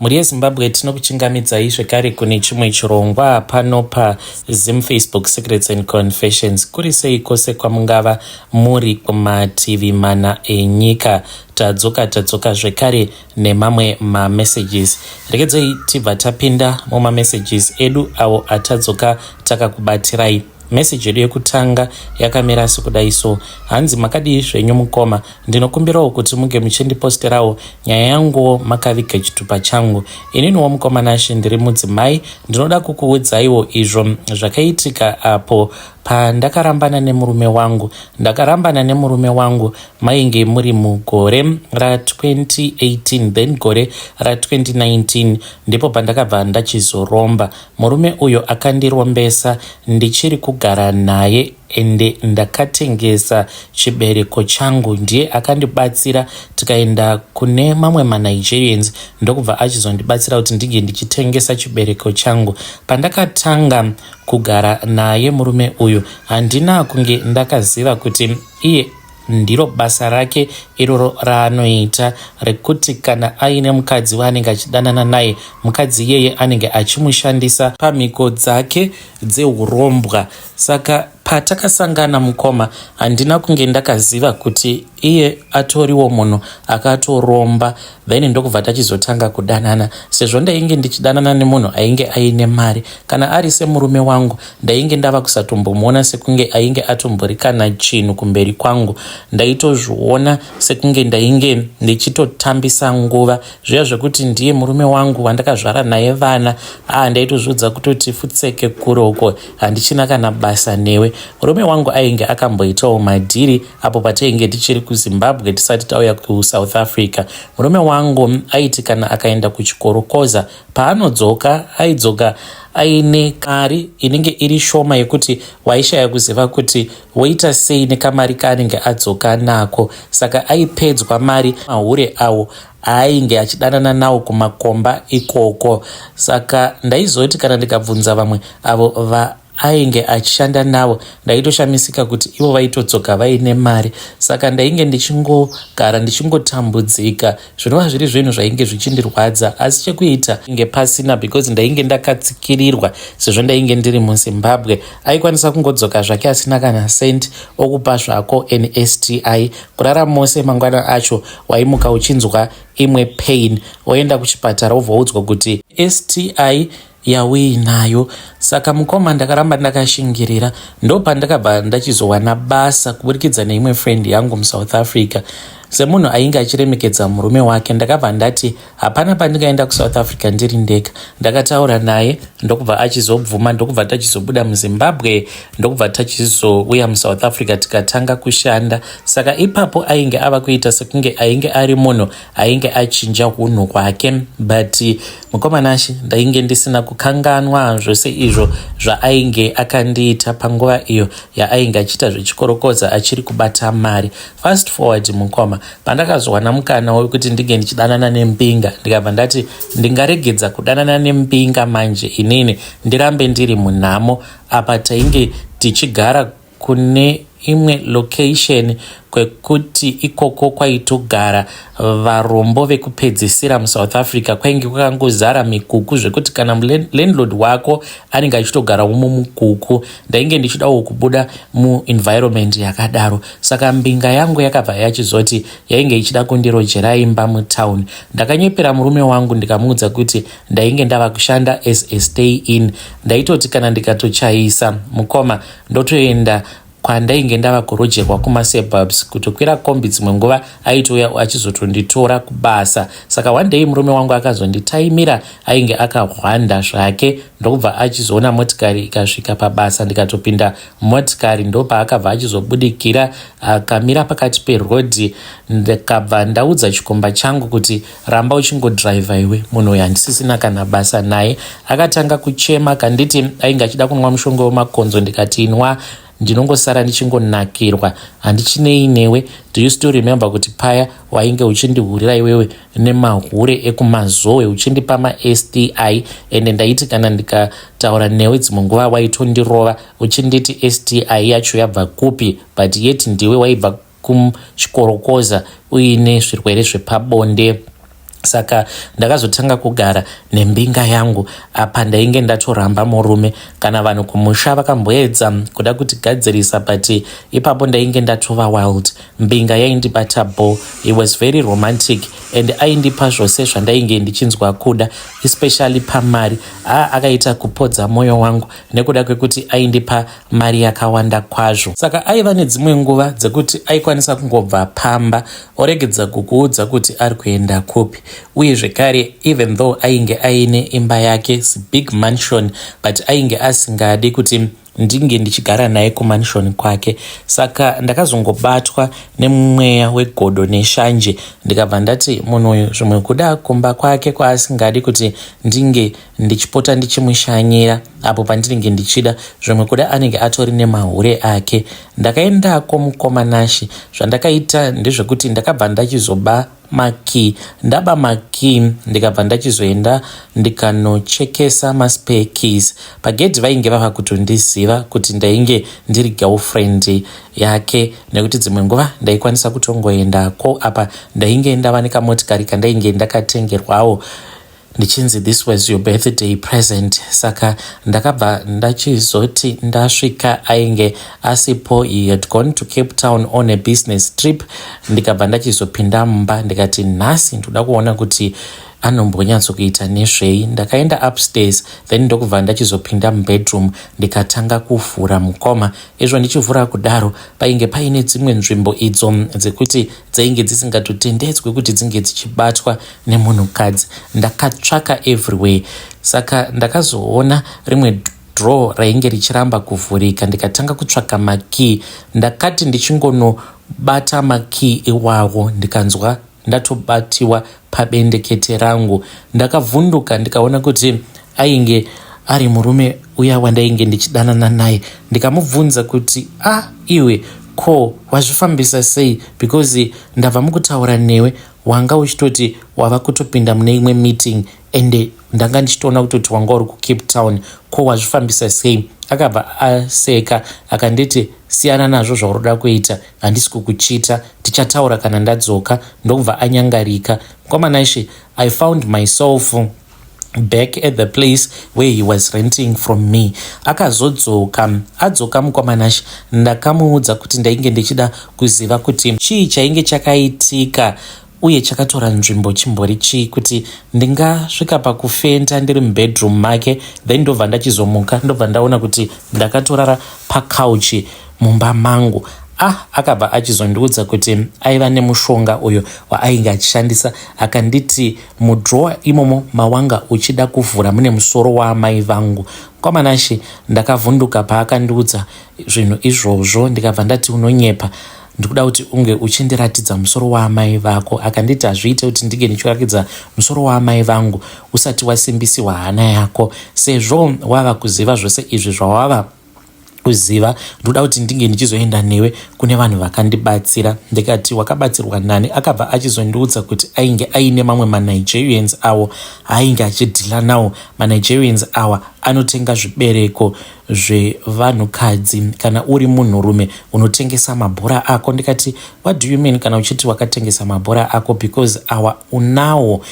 Muri yeZimbabwe tinokuchingamidzai zvekare kune chimwe chirongwa pano paZim Facebook Secrets and Confessions. Kuri sei kwose kwamungava muri kumativi mana enyika. Tadzoka zvekare nemamwe mamessages. Regedzei tibva tapinda mumamessages edu awo atadzoka takakubatirai. Message yedu yekutanga yakamira sekudai so: hanzi makadii zvenyu mukoma, ndinokumbirawo kuti munge muchindiposterawo nyaya yangu makaviga chitupa changu. Ininiwo mukoma Nashe ndiri mudzimai, ndinoda kukuudzaiwo izvo zvakaitika apo pandakarambana nemurume wangu. Ndakarambana nemurume wangu mainge muri mugore ra2018 then gore ra2019 ndipo pandakabva ndachizoromba. Murume uyo akandirombesa ndichiri kugara naye ende ndakatengesa chibereko changu. Ndiye akandibatsira tikaenda kune mamwe maNigerians ndokubva achizondibatsira kuti ndige ndichitengesa chibereko changu. Pandakatanga kugara naye murume uyu handina kunge ndakaziva kuti iye ndiro basa rake iroro raanoita rekuti kana aine mukadzi waanenge achidanana naye, mukadzi iyeye anenge achimushandisa pamhiko dzake dzeurombwa. Saka patakasangana mukoma handina kunge ndakaziva kuti iye atoriwo munhu akatoromba. Then ndokubva tachizotanga kudanana. Sezvo ndainge ndichidanana nemunhu ainge aine mari, kana ari semurume wangu ndainge ndava kusatombomuona sekunge ainge atomborikana chinhu kumberi kwangu. Ndaitozviona sekunge ndainge ndichitotambisa nguva zviya zvekuti ndiye murume wangu wandakazvara naye vana. Ndaitozviudza kutoti futseke kuroko, handichina kana basa newe. Murume wangu ainge akamboitawo madhiri apo patainge tichiri kuZimbabwe tisati tauya kuSouth Africa. Murume wangu aiti kana akaenda kuchikorokoza, paanodzoka aidzoka aine kari inenge iri shoma yekuti waishaya kuziva kuti woita sei nekamari kaanenge adzoka nako. Saka aipedzwa mari mahure awo ainge achidanana nawo kumakomba ikoko. Saka ndaizoti kana ndikabvunza vamwe avo ainge achishanda navo ndaitoshamisika kuti ivo vaitodzoka vaine mari. Saka ndainge ndichingogara ndichingotambudzika. Zvinova zviri zvinhu zvainge zvichindirwadza, asi chekuita inge pasina because ndainge ndakatsikirirwa sezvo ndainge ndiri muZimbabwe. Aikwanisa kungodzoka zvake asina kana senti okupa zvako NSTI. Kurara mose mangwana acho waimuka uchinzwa imwe pain, woenda kuchipatara wobvoudzwa kuti STI yauinayo. Saka mukoma ndakaramba ndakashingirira. Ndo pandakabva ndachizowana basa kuburikidza neimwe friend yangu muSouth Africa. Semunhu ainge achiremekedza murume wake, ndakabva ndati hapana pandingaenda kuSouth Africa ndiri ndega. Ndakataura naye ndokubva achizobvuma, ndokubva tachizobuda muZimbabwe, ndokubva tachizouya muSouth Africa tikatanga kushanda. Saka ipapo ainge ava kuita sekunge ainge ari munhu ainge achinja hunhu hwake, but mukoma Nashe ndainge ndisina kukanganwa zvose izvo zvaainge akandiita panguva iyo yaainge achiita zvechikorokodza achiri kubata mari. Fast forward mukoma, pandakazowana mukana wekuti ndige ndichidanana nembinga, ndikabva ndati ndingaregedza kudanana nembinga manje inini ndirambe ndiri munhamo. Apa tainge tichigara kune imwe location kwekuti ikoko kwaitogara varombo vekupedzisira muSouth Africa. Kwainge kwakangozara mikuku zvekuti kana landlord wako anenge achitogarawo mumukuku. Ndainge ndichidawo kubuda muenvironment yakadaro. Saka mbinga yangu yakabva yachizoti yainge ichida kundirojera imba mutown. Ndakanyepera murume wangu ndikamuudza kuti ndainge ndava kushanda as a stay in. Ndaitoti kana ndikatochaisa mukoma ndotoenda kwandainge ndava kurojerwa kumasuburbs kutokwira kombi dzimwe nguva aitouya achizotonditora kubasa. Saka one day murume wangu akazonditaimira, ainge akahwanda zvake, ndokubva achizoona motikari ikasvika pabasa ndikatopinda motikari. Ndopaakabva achizobudikira akamira pakati perodhi. Ndikabva ndaudza chikomba changu kuti ramba uchingodhiraivha iwe, munhu uyu handisisina kana basa naye. Akatanga kuchema kanditi ainge achida kunwa mushonga wemakonzo. Ndikati inwa, ndinongosara ndichingonakirwa, handichinei newe. Do you still remember kuti paya wainge uchindihurira iwewe nemahure ekumazowe uchindipa maSTI, ende ndaiti kana ndikataura newe dzimwe nguva waitondirova uchinditi STI yacho yabva kupi, but yet ndiwe waibva kuchikorokoza uine zvirwere zvepabonde. saka ndakazotanga kugara nembinga yangu apa ndainge ndatoramba murume kana vanhu kumusha vakamboedza kuda kutigadzirisa but ipapo ndainge ndatova wild. Mbinga yaindibata bo, it was very romantic and aindipa zvose zvandainge ndichinzwa kuda, especially pamari. Akaita kupodza mwoyo wangu nekuda kwekuti aindipa mari yakawanda kwazvo. Saka aiva nedzimwe nguva dzekuti aikwanisa kungobva pamba oregedza kukuudza kuti ari kuenda kupi. Uye zvekare even though ainge aine imba yake, big mansion, but ainge asingadi kuti ndinge ndichigara naye kumansion kwake. Saka ndakazongobatwa nemweya wegodo neshanje ndikabva ndati munhu uyu zvimwe kuda kumba kwake kwaasingadi kuti ndinge ndichipota ndichimushanyira apo pandinenge ndichida, zvimwe kuda anenge atori nemahure ake. Ndakaendako mukomanashi. Zvandakaita ndezvekuti ndakabva ndachizoba maki, ndaba maki ndikabva ndachizoenda ndikanochekesa maspare keys pagedhi. Vainge vava kutondiziva kuti ndainge ndiri girlfriend yake nekuti dzimwe nguva ndaikwanisa kutongoendako apa ndainge ndava nekamotikari kandainge ndakatengerwawo ndichinzi this was your birthday present. Saka ndakabva ndachizoti ndasvika ainge asipo, he had gone to Cape Town on a business trip. Ndikabva ndachizopinda mumba ndikati nhasi ndoda kuona kuti anombonyatsokuita nezvei. Ndakaenda upstairs then ndokubva ndachizopinda mubedroom ndikatanga kuvhura mukoma. Izvo ndichivhura kudaro painge paine dzimwe nzvimbo idzo dzekuti dzainge dzisingatotendedzwe kuti dzinge dzichibatwa nemunhukadzi. Ndakatsvaka everywhere. Saka ndakazoona rimwe draw rainge richiramba kuvhurika ndikatanga kutsvaka makey. Ndakati ndichingonobata makey iwawo ndikanzwa ndatobatiwa pabendekete rangu. Ndakavhunduka ndikaona kuti ainge ari murume uya wandainge ndichidanana naye. Ndikamubvunza kuti iwe ko wazvifambisa sei, because ndabva mukutaura newe wanga uchitoti wava kutopinda mune imwe meeting ende ndanga ndichitoona kutoti wanga uri kuCape Town, ko wazvifambisa sei? Akabva aseka akanditi siyana nazvo zvauroda kuita, handisi kukuchita, tichataura kana ndadzoka. Ndokubva anyangarika. Mukomanashi, I found myself back at the place where he was renting from me. Adzoka mukomanashi ndakamuudza kuti ndainge ndichida kuziva kuti chii chainge chakaitika uye chakatora nzvimbo chimbori chii, kuti ndingasvika pakufenda ndiri mubedroom make then ndobva ndachizomuka ndobva ndaona kuti ndakatorara pakauchi mumba mangu. Akabva achizondiudza kuti aiva nemushonga uyo waainge achishandisa, akanditi mudrowa imomo mawanga uchida kuvhura mune musoro waamai vangu. Mukomanashi, ndakavhunduka paakandiudza zvinhu izvozvo. Ndikabva ndati unonyepa, ndikuda kuti unge uchindiratidza musoro waamai vako. Akanditi hazviite kuti ndige ndichiratidza musoro waamai vangu usati wasimbisiwa hana yako. Sezvo wava kuziva zvose izvi zvawava kuziva, ndoda kuti ndinge ndichizoenda newe kune vanhu vakandibatsira. Ndikati wakabatsirwa nani? Akabva achizondiudza kuti ainge aine mamwe maNigerians awo ainge achidhila nawo. MaNigerians awa anotenga zvibereko zvevanhukadzi kana uri munhurume unotengesa mabhora ako. Ndikati what do you mean kana uchiti wakatengesa mabhora ako, because awa unawo?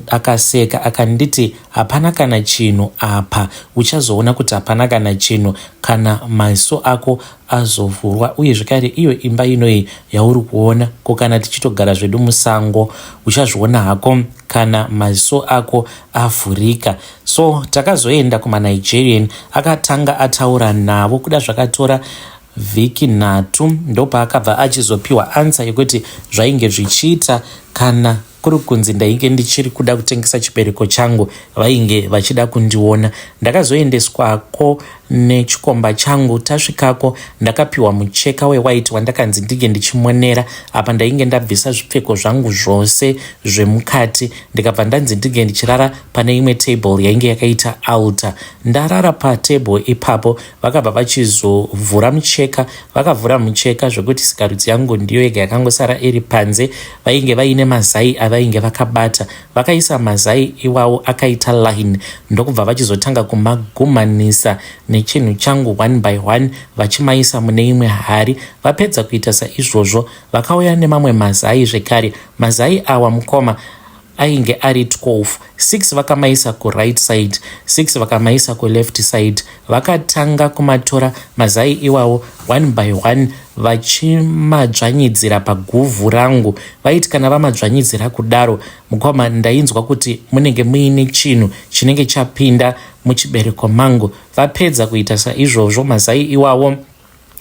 Akaseka akanditi hapana kana chinhu apa, uchazoona kuti hapana kana chinhu kana maziso ako azovhurwa. Uye zvekare iyo imba inoyi yauri kuona ko kana tichitogara zvedu musango uchazviona hako kana maziso ako avhurika. So takazoenda kumaNigerian, akatanga ataura navo kuda zvakatora vhiki 3 ndopaakabva achizopiwa ansa yekuti zvainge zvichiita kana kuri kunzi ndainge ndichiri kuda kutengesa chibereko changu vainge vachida kundiona. Ndakazoendeswako nechikomba changu. Tasvikako ndakapiwa mucheka wewhite wandakanzi ndige ndichimonera. Apa ndainge ndabvisa zvipfeko zvangu zvose zvemukati ndikabva ndanzi ndige ndichirara pane imwe table yainge yakaita altar. Ndarara patable ipapo. Vakabva vachizovhura mucheka. Vakavhura mucheka zvekuti sikarudzi yangu ndiyo yega yakangosara iri panze. Vainge vaine mazai avainge vakabata. Vakaisa mazai iwawo akaita line. Ndokubva vachizotanga kumagumanisa nechinhu changu one by one vachimaisa mune imwe hari. Vapedza kuita saizvozvo vakauya nemamwe mazai zvekare. Mazai awa mukoma ainge ari 12. 6 vakamaisa ku-right side, 6 vakamaisa ku-left side. Vakatanga kumatora mazai iwawo 1 by 1 vachimadzvanyidzira paguvhu rangu. Vaiti kana vamadzvanyidzira kudaro, mukoma ndainzwa kuti munenge muine chinhu chinenge chapinda muchibereko mangu. Vapedza kuita saizvozvo, mazai iwawo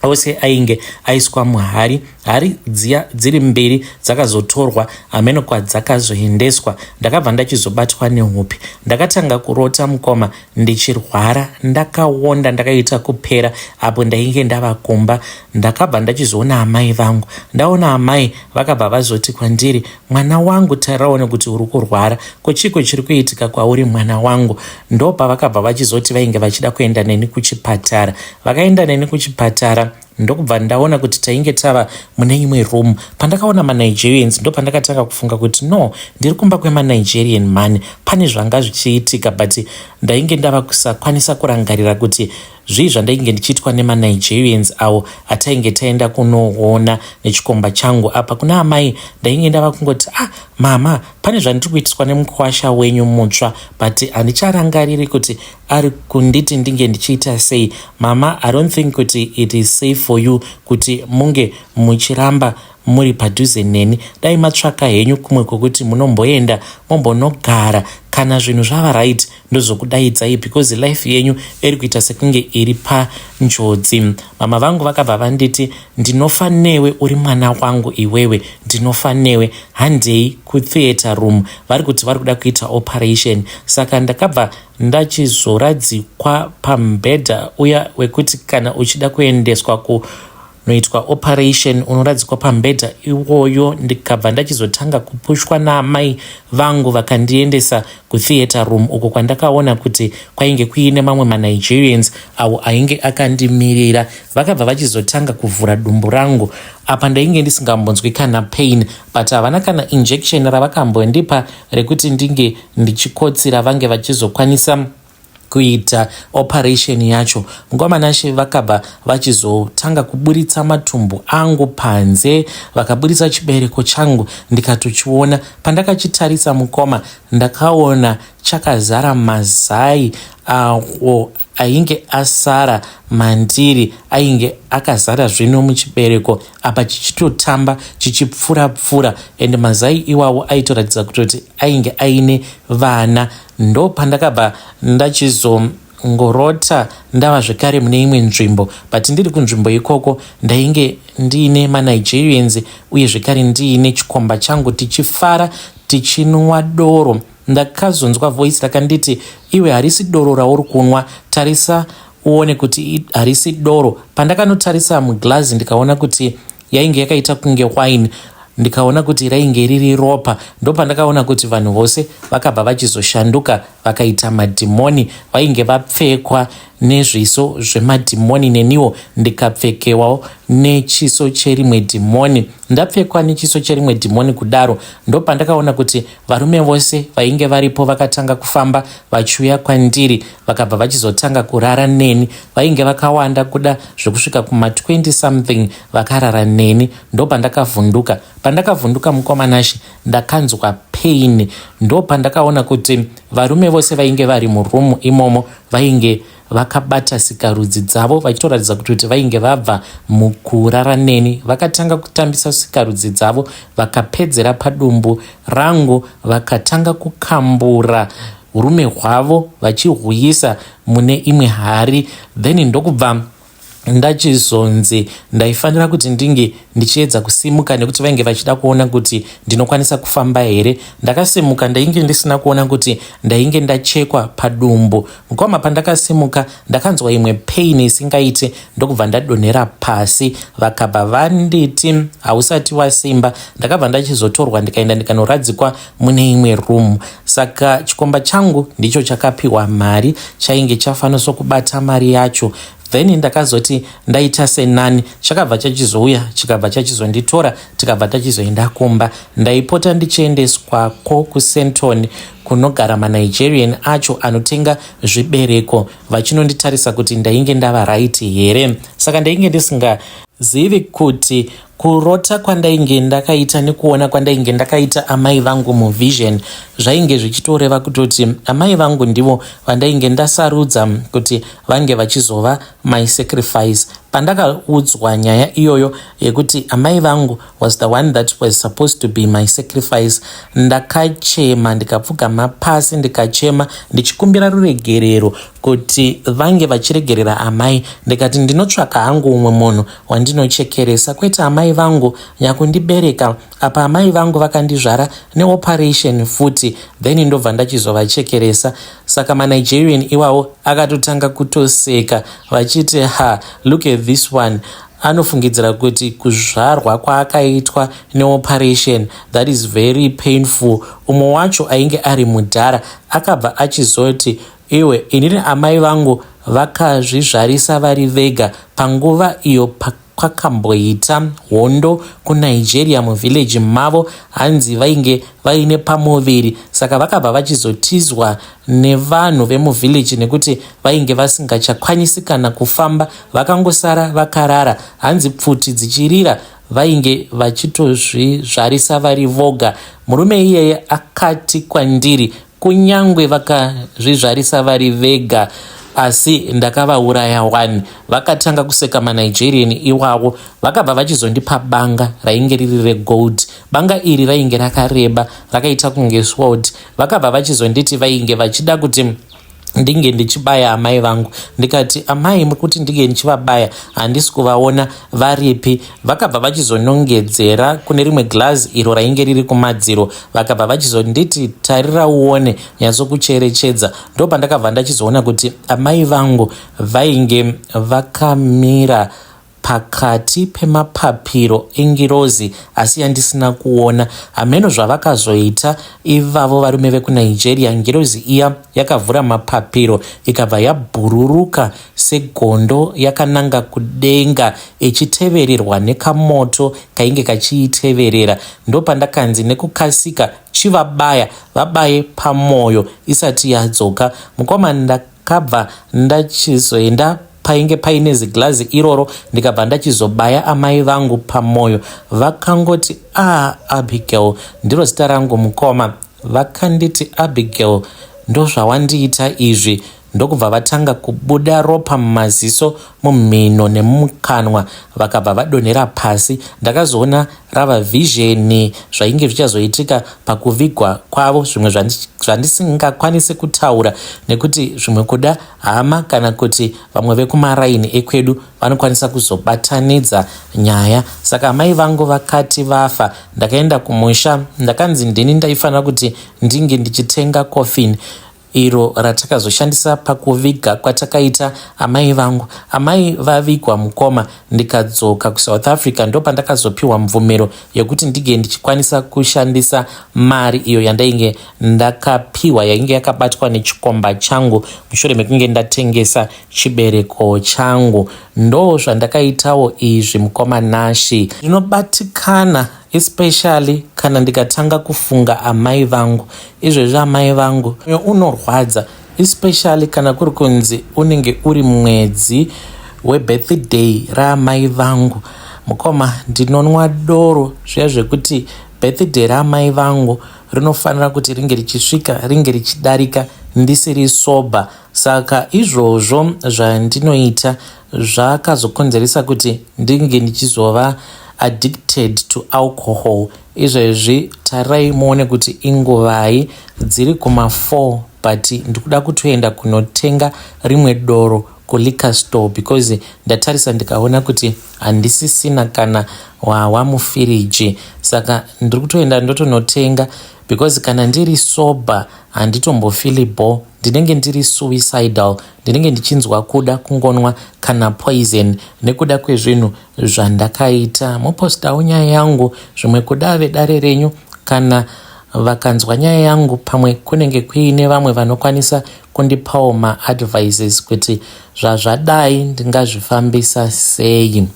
ose ainge aiswa muhari. Hari dziya dziri mbiri dzakazotorwa, ameno kwadzakazoendeswa. Ndakabva ndachizobatwa nehope. Ndakatanga kurota mukoma ndichirwara, ndakaonda, ndakaita kupera apo ndainge ndavakomba. Ndakabva ndachizoona amai vangu. Ndaona amai vakabva vazoti kwandiri, mwana wangu, taraone kuti uri kurwara, kochiko chiri kuitika kwauri mwana wangu. Ndopa vakabva vachizoti vainge vachida kuenda neni kuchipatara. Vakaenda neni kuchipatara, ndokubva ndaona kuti tainge tava mune imwe room. Pandakaona maNigerians ndo pandakatanga kufunga kuti no, ndiri kumba kwemaNigerian man, pane zvanga zvichiitika, but ndainge ndava kusakwanisa kurangarira kuti zvii zvandainge ndichiitwa nemaNigerians avo atainge taenda kunoona nechikomba changu. Apa kuna amai ndainge ndava kungoti mama, pane zvandiri kuitiswa nemukwasha wenyu mutsva, but handicharangariri kuti ari kunditi ndinge ndichiita sei. Mama, I don't think kuti it is safe for you kuti munge muchiramba muri padhuze neni. Dai matsvaka henyu kumwe kwokuti munomboenda mombonogara, kana zvinhu zvava right ndozokudaidzai, because life yenyu iri kuita sekunge iri panjodzi. Mama vangu vakabva vanditi, ndinofa newe, uri mwana wangu iwewe, ndinofa newe, handei kutheatre room. Vari kuti vari kuda kuita operation. Saka ndakabva ndachizoradzikwa pambedha uya wekuti kana uchida kuendeswa kunoitwa operation unoradzikwa pambedha iwoyo. Ndikabva ndachizotanga kupushwa naamai vangu vakandiendesa kutheatre room, uko kwandakaona kuti kwainge kuine mamwe maNigerians avo ainge akandimirira. Vakabva vachizotanga kuvhura dumbu rangu. Apa ndainge ndisingambonzwi kana pain, but havana kana injection ravakambondipa rekuti ndinge ndichikotsira vange vachizokwanisa kuita operation yacho. Mukoma nashe vakabva vachizotanga kuburitsa matumbu angu panze, vakaburitsa chibereko changu ndikatochiona. Pandakachitarisa mukoma, ndakaona chakazara mazai awo ainge asara mandiri, ainge akazara zvino muchibereko apa chichitotamba chichipfura-pfura, ende mazai iwawo aitoratidza kutoti ainge aine vana. Ndo pandakabva ndachizongorota ndava zvekare mune imwe nzvimbo, but ndiri kunzvimbo ikoko ndainge ndiine maNigerians uye zvekare ndiine chikomba changu tichifara tichinwa doro. Ndakazonzwa voice rakanditi, iwe harisi doro rauri kunwa, tarisa uone kuti harisi doro. Pandakanotarisa muglazi ndikaona kuti yainge yakaita kunge wine, ndikaona kuti rainge riri ropa. Ndo pandakaona kuti vanhu vose vakabva vachizoshanduka vakaita madhimoni. Vainge vapfekwa nezviso zvemadhimoni, neniwo ndikapfekewawo nechiso cherimwe dhimoni. Ndapfekwa nechiso cherimwe dhimoni kudaro, ndo pandakaona kuti varume vose vainge varipo vakatanga kufamba vachiuya kwandiri, vakabva vachizotanga kurara neni. Vainge vakawanda kuda zvokusvika kuma20 something vakarara neni. Ndo pandakavhunduka. Pandakavhunduka mukoma nashe ndakanzwa pain. Ndo pandakaona kuti varume vose vainge vari murumu imomo vainge vakabata sikarudzi dzavo vachitoratidza kuti vainge vabva mukurara neni. Vakatanga kutambisa sikarudzi dzavo, vakapedzera padumbu rangu, vakatanga kukambura urume hwavo vachihuyisa mune imwe hari. Then ndokubva ndachizonzi ndaifanira kuti ndinge ndichiedza kusimuka, nekuti vainge vachida kuona kuti ndinokwanisa kufamba here. Ndakasimuka, ndainge ndisina kuona kuti ndainge ndachekwa padumbu. Mukoma pandakasimuka ndakanzwa imwe pain isingaite, ndokubva ndadonhera pasi. Vakabva vanditi hausati wasimba. Ndakabva ndachizotorwa ndikaenda ndikanoradzikwa mune imwe room. Saka chikomba changu ndicho chakapiwa mari, chainge chafaniswa kubata mari yacho. Then ndakazoti ndaita senani, chakabva chachizouya chikabva chachizonditora tikabva tachizoenda kumba. Ndaipota ndichiendeswako kuSenton kunogara maNigerian acho anotenga zvibereko vachinonditarisa kuti ndainge ndava right here. Saka ndainge ndisingazivi kuti kurota kwandainge ndakaita nekuona kwandainge ndakaita amai vangu muvision zvainge zvichitoreva kutoti amai vangu ndivo vandainge ndasarudza kuti vange vachizova my sacrifice. Pandakaudzwa nyaya iyoyo yekuti amai vangu was the one that was supposed to be my sacrifice, ndakachema, ndikapfugama pasi ndikachema ndichikumbira ruregerero kuti vange vachiregerera amai. Ndikati ndinotsvaka hangu umwe munhu wandinochekeresa, kwete amai vangu nyakundibereka. Apa amai vangu vakandizvara neoperation futi, then ndobva ndachizovachekeresa. Saka maNigerian iwawo akatotanga kutoseka vachiti look at this one, anofungidzira kuti kuzvarwa kwaakaitwa neoperation that is very painful. Umwe wacho ainge ari mudhara akabva achizoti iwe inini amai vangu vakazvizvarisa vari vega panguva iyo kwakamboita hondo kuNigeria muvhileji mavo, hanzi vainge vaine pamuviri. Saka vakabva vachizotizwa nevanhu vemuvhileji nekuti vainge vasingachakwanisi kana kufamba, vakangosara vakarara, hanzi pfuti dzichirira vainge vachitozvizvarisa vari voga. Murume iyeye akati kwandiri kunyangwe vakazvizvarisa vari vega asi ndakavauraya 1. Vakatanga kuseka maNigerian iwavo, vakabva vachizondipa banga rainge riri regold. Banga iri rainge rakareba rakaita kunge sword. Vakabva vachizonditi vainge vachida kuti ndinge ndichibaya amai vangu. Ndikati amai kuti ndinge ndichivabaya handisi kuvaona varipi. Vakabva vachizonongedzera kune rimwe glass iro rainge riri kumadziro, vakabva vachizonditi tarira uone nyatsokucherechedza. Ndo pandakabva ndachizoona kuti amai vangu vainge vakamira pakati pemapapiro engirozi asi yandisina kuona. Hameno zvavakazoita ivavo varume vekuNigeria, ngirozi iya yakavhura mapapiro ikabva yabhururuka segondo yakananga kudenga ichitevererwa nekamoto kainge kachiiteverera. Ndo pandakanzi nekukasika chivabaya, vabaye pamwoyo isati yadzoka. Mukoma ndakabva ndachizoenda painge paine ziglazi iroro, ndikabva ndachizobaya amai vangu pamwoyo. Vakangoti Abigail, ndiro zita rangu mukoma. Vakanditi Abigail, ndo zvawandiita izvi. Ndokubva vatanga kubuda ropa mumaziso, mumhino nemumukanwa, vakabva vadonhera pasi. Ndakazoona rava vision zvainge zvichazoitika pakuvigwa kwavo, zvimwe zvandisingakwanisi kutaura nekuti zvimwe kuda hama kana kuti vamwe vekumaraini ekwedu vanokwanisa kuzobatanidza nyaya. Saka amai vangu vakati vafa, ndakaenda kumusha. Ndakanzi ndini ndaifanira kuti ndinge ndichitenga coffin iro ratakazoshandisa pakuviga kwatakaita amai vangu. Amai vavigwa mukoma, ndikadzoka kuSouth Africa. Ndo pandakazopiwa mvumero yekuti ndige ndichikwanisa kushandisa mari iyo yandainge ndakapiwa, yainge yakabatwa nechikomba changu mushure mekunge ndatengesa chibereko changu. Ndo zvandakaitawo izvi mukoma Nashi. Ndinobatikana especially kana ndikatanga kufunga amai vangu. Izvezvi amai vangu unorwadza, especially kana kuri kunzi unenge uri mwedzi webirthday raamai vangu. Mukoma ndinonwa doro zviya zvekuti birthday raamai vangu rinofanira kuti ringe richisvika, ringe richidarika ndisiri soba. Saka izvozvo zvandinoita zvakazokonzeresa kuti ndinge ndichizova addicted to alcohol. Izvezvi tarirai muone kuti inguvai dziri kuma4, but ndikuda kutoenda kunotenga rimwe doro kuliquor store because ndatarisa ndikaona kuti handisisina kana wamufiriji. Saka ndiri kutoenda ndotonotenga because kana ndiri sober handitombofili bo, ndinenge ndiri suicidal, ndinenge ndichinzwa kuda kungonwa kana poison nekuda kwezvinhu zvandakaita. Mupostawo nyaya yangu, zvimwe kuda vedare renyu kana vakanzwa nyaya yangu, pamwe kunenge kuine vamwe vanokwanisa kundipawo maadvices kuti zvazvadai ndingazvifambisa sei.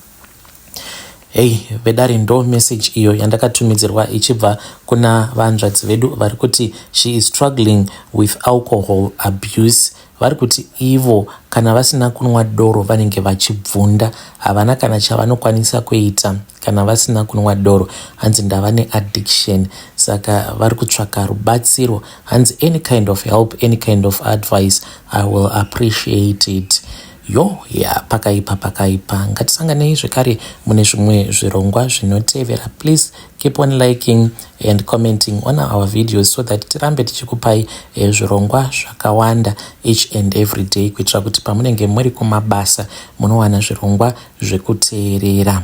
Hey, vedare ndo message iyo yandakatumidzirwa ichibva kuna vanzvadzi vedu vari kuti she is struggling with alcohol abuse. Vari kuti ivo kana vasina kunwa doro vanenge vachibvunda, havana kana chavanokwanisa kuita kana vasina kunwa doro. Hanzi ndava neaddiction, saka vari kutsvaka rubatsiro. Hanzi any kind of help, any kind of advice, I will appreciate it. Pakaipa ngatisanganei zvekare mune zvimwe zvirongwa zvinotevera. Please keep on liking and commenting on our videos so that tirambe tichikupai zvirongwa zvakawanda each and every day, kuitira kuti pamunenge muri kumabasa munowana zvirongwa zvekuteerera.